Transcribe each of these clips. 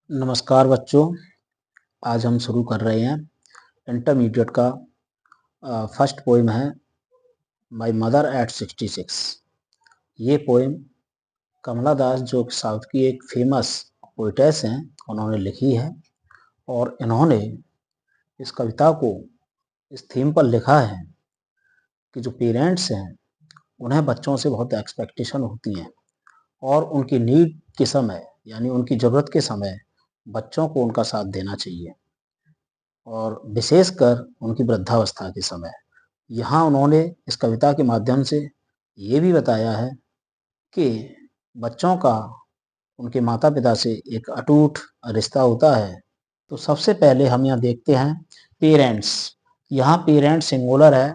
नमस्कार बच्चों, आज हम शुरू कर रहे हैं इंटरमीडिएट का फर्स्ट पोइम है माय मदर एट 66। ये पोइम कमला दास जो साउथ की एक फेमस पोइटेस हैं, उन्होंने लिखी है और इन्होंने इस कविता को इस थीम पर लिखा है कि जो पेरेंट्स हैं उन्हें बच्चों से बहुत एक्सपेक्टेशन होती हैं और उनकी नीड के समय यानी उनकी ज़रूरत के समय बच्चों को उनका साथ देना चाहिए और विशेषकर उनकी वृद्धावस्था के समय। यहाँ उन्होंने इस कविता के माध्यम से ये भी बताया है कि बच्चों का उनके माता-पिता से एक अटूट रिश्ता होता है। तो सबसे पहले हम यहाँ देखते हैं पेरेंट्स। यहाँ पेरेंट्स सिंगुलर है,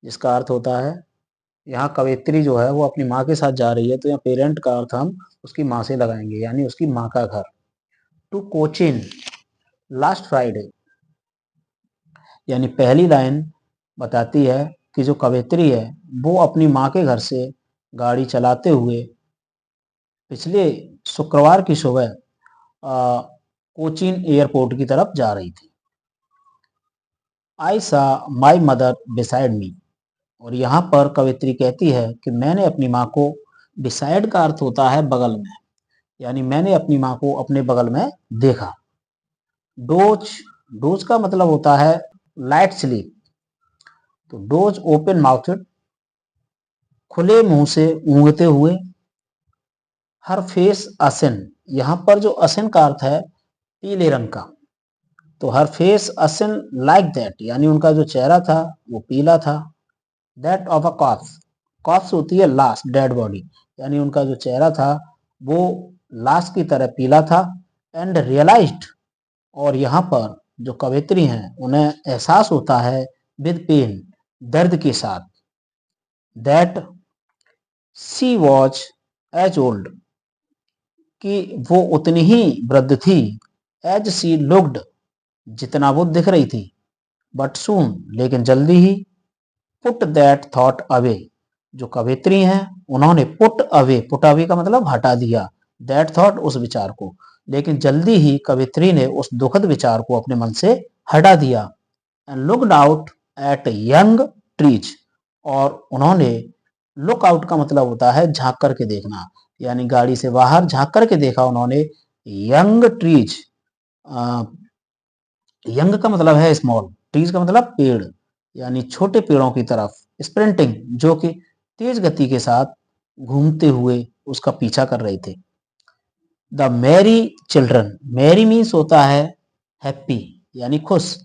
जिसका अर्थ होता है यहाँ कवयित्री जो है वो अपनी माँ के साथ जा रही है, तो यहाँ पेरेंट का अर्थ हम उसकी माँ से लगाएंगे, यानी उसकी माँ का घर। टू कोचिन लास्ट फ्राइडे, यानी पहली लाइन बताती है कि जो कवयित्री है वो अपनी माँ के घर से गाड़ी चलाते हुए पिछले शुक्रवार की सुबह कोचीन एयरपोर्ट की तरफ जा रही थी। आई सा माई मदर बिसाइड मी, और यहाँ पर कवयित्री कहती है कि मैंने अपनी माँ को, बिसाइड का अर्थ होता है बगल में, यानी मैंने अपनी माँ को अपने बगल में देखा। डोज, डोज का मतलब होता है लाइट स्लीप, तो डोज ओपन माउथेड, खुले मुंह से ऊँघते हुए। हर फेस असिन, यहाँ पर जो असिन का अर्थ है पीले रंग का, तो हर फेस असिन लाइक दैट, यानी उनका जो चेहरा था वो पीला था। That of a corpse, corpse होती है लाश, डेड बॉडी, यानी उनका जो चेहरा था वो लाश की तरह पीला था। एंड रियलाइज्ड, और यहाँ पर जो कवयित्री हैं उन्हें एहसास होता है विद पेन, दर्द के साथ, that she was as old, कि वो उतनी ही वृद्ध थी, एज शी लुक्ड, जितना वो दिख रही थी, बट सून, लेकिन जल्दी ही, पुट दैट थॉट अवे, जो कवयित्री हैं उन्होंने पुट अवे, पुट अवे का मतलब हटा दिया, दैट थॉट उस विचार को, लेकिन जल्दी ही कवयित्री ने उस दुखद विचार को अपने मन से हटा दिया। And looked out at young trees, और उन्होंने, लुक आउट का मतलब होता है झांक करके देखना, यानी गाड़ी से बाहर झांक करके देखा उन्होंने यंग ट्रीज। यंग का मतलब है स्मॉल, ट्रीज का मतलब पेड़, यानी छोटे पेड़ों की तरफ, स्प्रिंटिंग, जो कि तेज गति के साथ घूमते हुए उसका पीछा कर रहे थे। The merry children, merry means होता है हैप्पी, यानी खुश,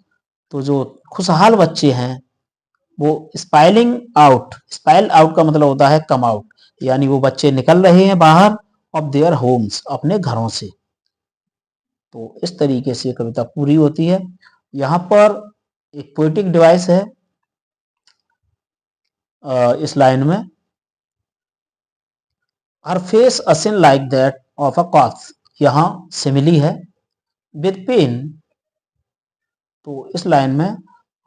तो जो खुशहाल बच्चे हैं वो स्पाइलिंग आउट, स्पाइल आउट का मतलब होता है कम आउट, यानी वो बच्चे निकल रहे हैं बाहर ऑफ देयर होम्स, अपने घरों से। तो इस तरीके से कविता पूरी होती है। यहाँ पर एक पोएटिक डिवाइस है इस लाइन में, her face as in like that of a cloth, यहाँ सिमिली है। विद पेन, तो इस लाइन में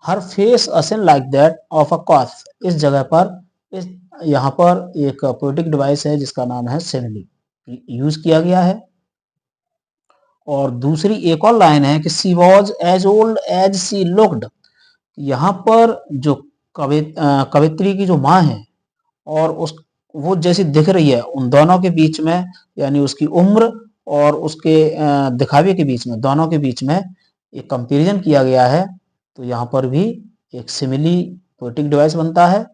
her face as in like that of a cloth, इस जगह पर, इस यहाँ पर एक पोएटिक डिवाइस है जिसका नाम है सिमिली, यूज किया गया है। और दूसरी एक और लाइन है कि she was as old as she looked, यहाँ पर जो कवित्री की जो माँ है और उस, वो जैसी दिख रही है, उन दोनों के बीच में, यानी उसकी उम्र और उसके दिखावे के बीच में, दोनों के बीच में एक कंपैरिजन किया गया है। तो यहाँ पर भी एक सिमिली पोएटिक डिवाइस बनता है।